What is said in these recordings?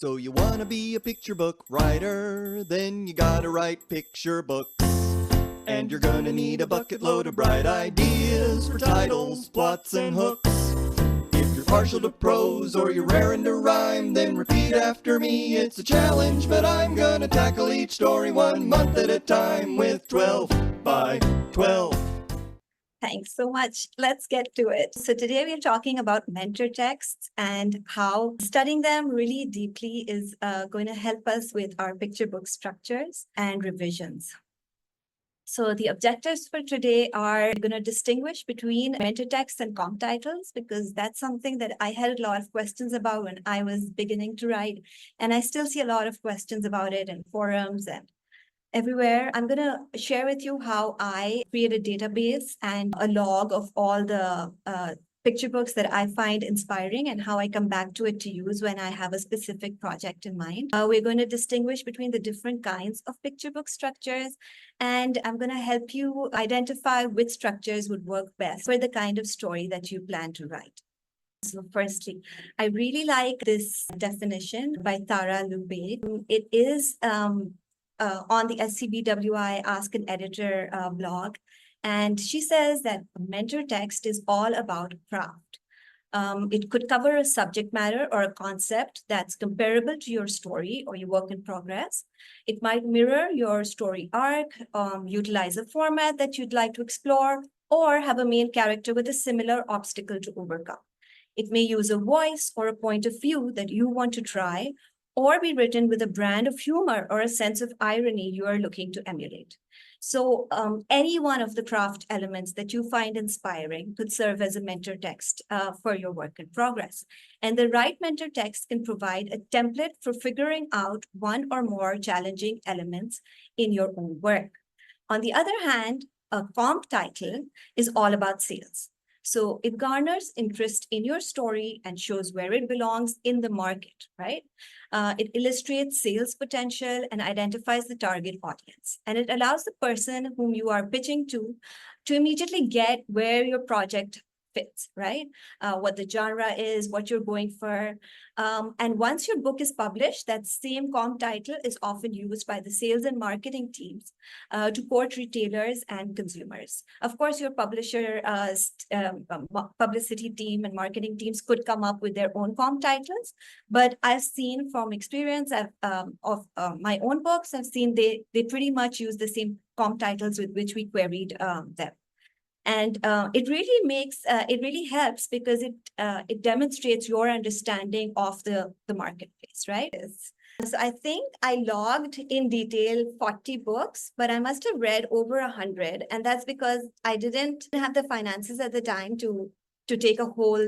So you wanna be a picture book writer, then you gotta write picture books. And you're gonna need a bucket load of bright ideas for titles, plots, and hooks. If you're partial to prose or you're raring to rhyme, then repeat after me. It's a challenge, but I'm gonna tackle each story 1 month at a time with 12 by 12. Thanks so much. Let's get to it. So today we're talking about mentor texts and how studying them really deeply is going to help us with our picture book structures and revisions. So the objectives for today are going to distinguish between mentor texts and comp titles, because that's something that I had a lot of questions about when I was beginning to write. And I still see a lot of questions about it in forums and everywhere. I'm going to share with you how I create a database and a log of all the picture books that I find inspiring and how I come back to it to use when I have a specific project in mind. We're going to distinguish between the different kinds of picture book structures, and I'm going to help you identify which structures would work best for the kind of story that you plan to write. So firstly, I really like this definition by Tara Lubbe. It is on the SCBWI Ask an Editor blog. And she says that a mentor text is all about craft. It could cover a subject matter or a concept that's comparable to your story or your work in progress. It might mirror your story arc, utilize a format that you'd like to explore, or have a main character with a similar obstacle to overcome. It may use a voice or a point of view that you want to try, or be written with a brand of humor or a sense of irony you are looking to emulate. So any one of the craft elements that you find inspiring could serve as a mentor text for your work in progress. And the right mentor text can provide a template for figuring out one or more challenging elements in your own work. On the other hand, a comp title is all about sales. So it garners interest in your story and shows where it belongs in the market, right? It illustrates sales potential and identifies the target audience. And it allows the person whom you are pitching to immediately get where your project fits, right? What the genre is, what you're going for. And once your book is published, that same comp title is often used by the sales and marketing teams to court retailers and consumers. Of course, your publisher, publicity team and marketing teams could come up with their own comp titles, but I've seen from experience of my own books, I've seen they pretty much use the same comp titles with which we queried them. And it really helps because it demonstrates your understanding of the marketplace, right? So I think I logged in detail 40 books, but I must have read over 100. And that's because I didn't have the finances at the time to take a whole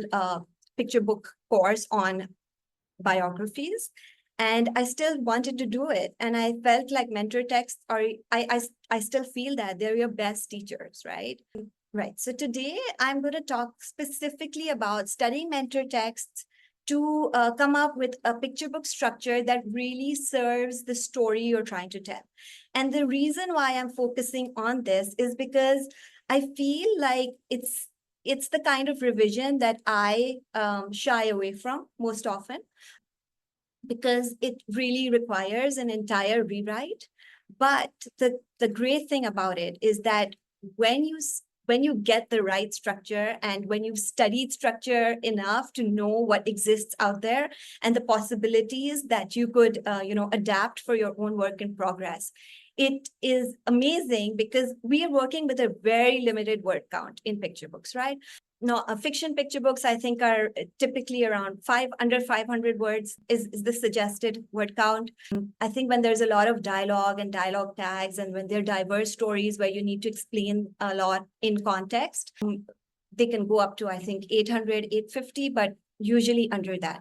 picture book course on biographies. And I still wanted to do it. And I felt like mentor texts I still feel that they're your best teachers, right? Right. So today I'm going to talk specifically about studying mentor texts to come up with a picture book structure that really serves the story you're trying to tell. And the reason why I'm focusing on this is because I feel like it's the kind of revision that I shy away from most often, because it really requires an entire rewrite. But the great thing about it is that when you get the right structure and when you've studied structure enough to know what exists out there and the possibilities that you could adapt for your own work in progress, it is amazing because we are working with a very limited word count in picture books, right? No, fiction picture books, I think, are typically around under 500 words is the suggested word count. I think when there's a lot of dialogue and dialogue tags, and when there are diverse stories where you need to explain a lot in context, they can go up to, I think, 800, 850, but usually under that.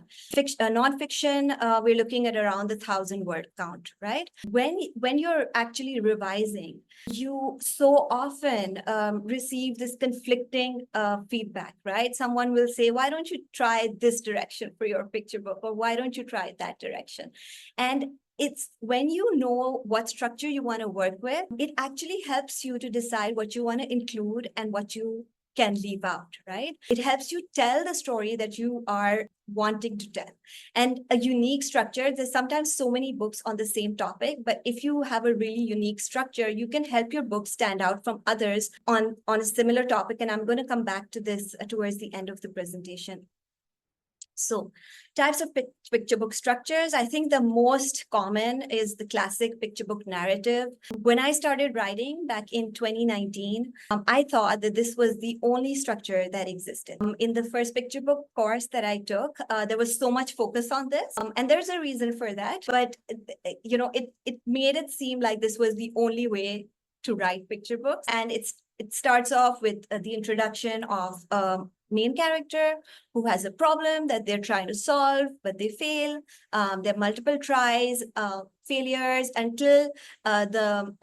Non-fiction, we're looking at around the 1,000 word count, right? When you're actually revising, you so often receive this conflicting feedback, right? Someone will say, why don't you try this direction for your picture book? Or why don't you try that direction? And it's when you know what structure you want to work with, it actually helps you to decide what you want to include and what you can leave out, right? It helps you tell the story that you are wanting to tell. And a unique structure, there's sometimes so many books on the same topic, but if you have a really unique structure, you can help your book stand out from others on a similar topic. And I'm going to come back to this towards the end of the presentation. So types of picture book structures, I think the most common is the classic picture book narrative. When I started writing back in 2019, I thought that this was the only structure that existed. In the first picture book course that I took, there was so much focus on this. And there's a reason for that. But, it made it seem like this was the only way to write picture books. And it starts off with the introduction of main character who has a problem that they're trying to solve, but they fail. There are multiple tries, failures until the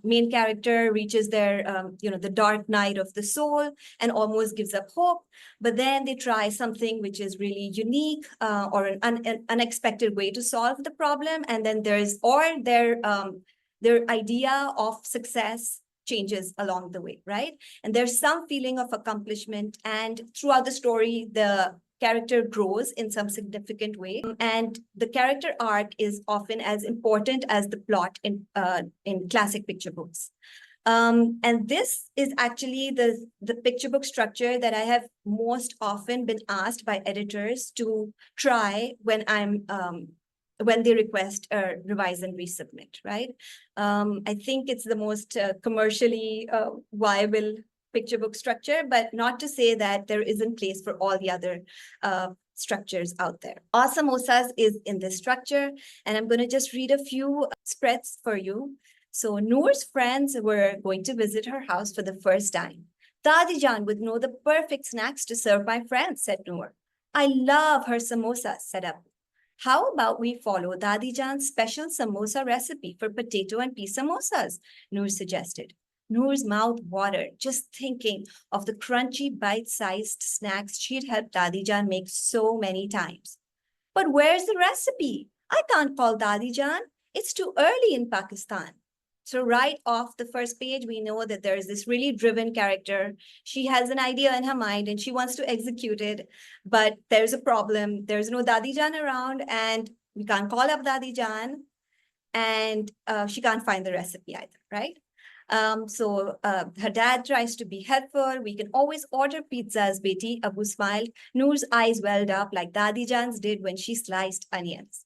main character reaches their, the dark night of the soul and almost gives up hope. But then they try something which is really unique or an unexpected way to solve the problem. And then their idea of success changes along the way, right? And there's some feeling of accomplishment, and throughout the story, the character grows in some significant way. And the character arc is often as important as the plot in classic picture books. And this is actually the picture book structure that I have most often been asked by editors to try when they request a revise and resubmit, right? I think it's the most commercially viable picture book structure, but not to say that there isn't place for all the other structures out there. Samosas is in this structure, and I'm going to just read a few spreads for you. So Noor's friends were going to visit her house for the first time. Dadi Jan would know the perfect snacks to serve my friends, said Noor. I love her samosas, said Abu. How about we follow Dadi Jan's special samosa recipe for potato and pea samosas? Noor suggested. Noor's mouth watered just thinking of the crunchy, bite-sized snacks she'd helped Dadi Jan make so many times. But where's the recipe? I can't call Dadi Jan. It's too early in Pakistan. So right off the first page, we know that there's this really driven character. She has an idea in her mind and she wants to execute it, but there's a problem. There's no Dadi Jan around and we can't call up Dadi Jan, and she can't find the recipe either, right? So her dad tries to be helpful. We can always order pizzas, Beti, Abu smiled. Noor's eyes welled up like Dadi Jan's did when she sliced onions.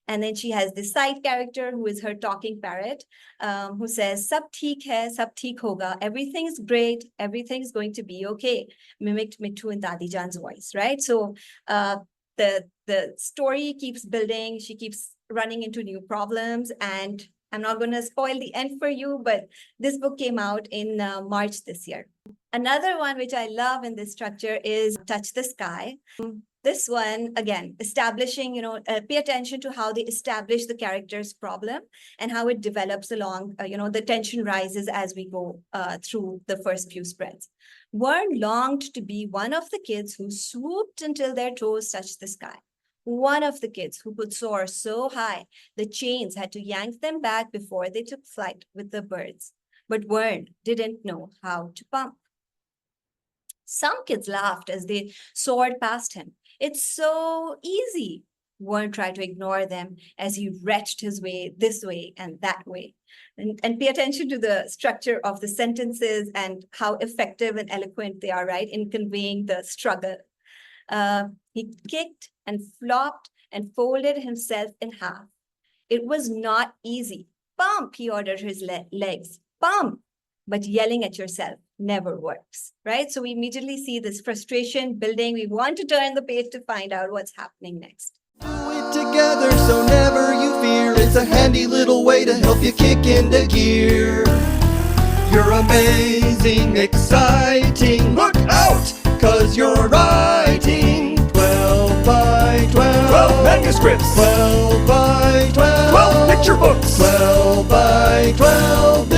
And then she has this side character who is her talking parrot, who says, Sab theek hai, sab theek hoga. Everything's great. Everything's going to be okay. Mimicked Mittu and Dadi Jan's voice, right? So the story keeps building. She keeps running into new problems. And I'm not going to spoil the end for you, but this book came out in March this year. Another one which I love in this structure is Touch the Sky. This one, again, establishing, pay attention to how they establish the character's problem and how it develops along, the tension rises as we go through the first few spreads. Vern longed to be one of the kids who swooped until their toes touched the sky. One of the kids who could soar so high, the chains had to yank them back before they took flight with the birds. But Vern didn't know how to pump. Some kids laughed as they soared past him. It's so easy. Vern tried to ignore them as he wretched his way this way and that way. And pay attention to the structure of the sentences and how effective and eloquent they are, right, in conveying the struggle. He kicked and flopped and folded himself in half. It was not easy. Pump, he ordered his legs. Pump! But yelling at yourself never works, right? So we immediately see this frustration building. We want to turn the page to find out what's happening next. Do it together so never you fear. It's a handy little way to help you kick into gear. You're amazing, exciting. Look out, 'cause you're writing 12 by 12. 12 manuscripts. 12 by 12. 12 picture books. 12 by 12.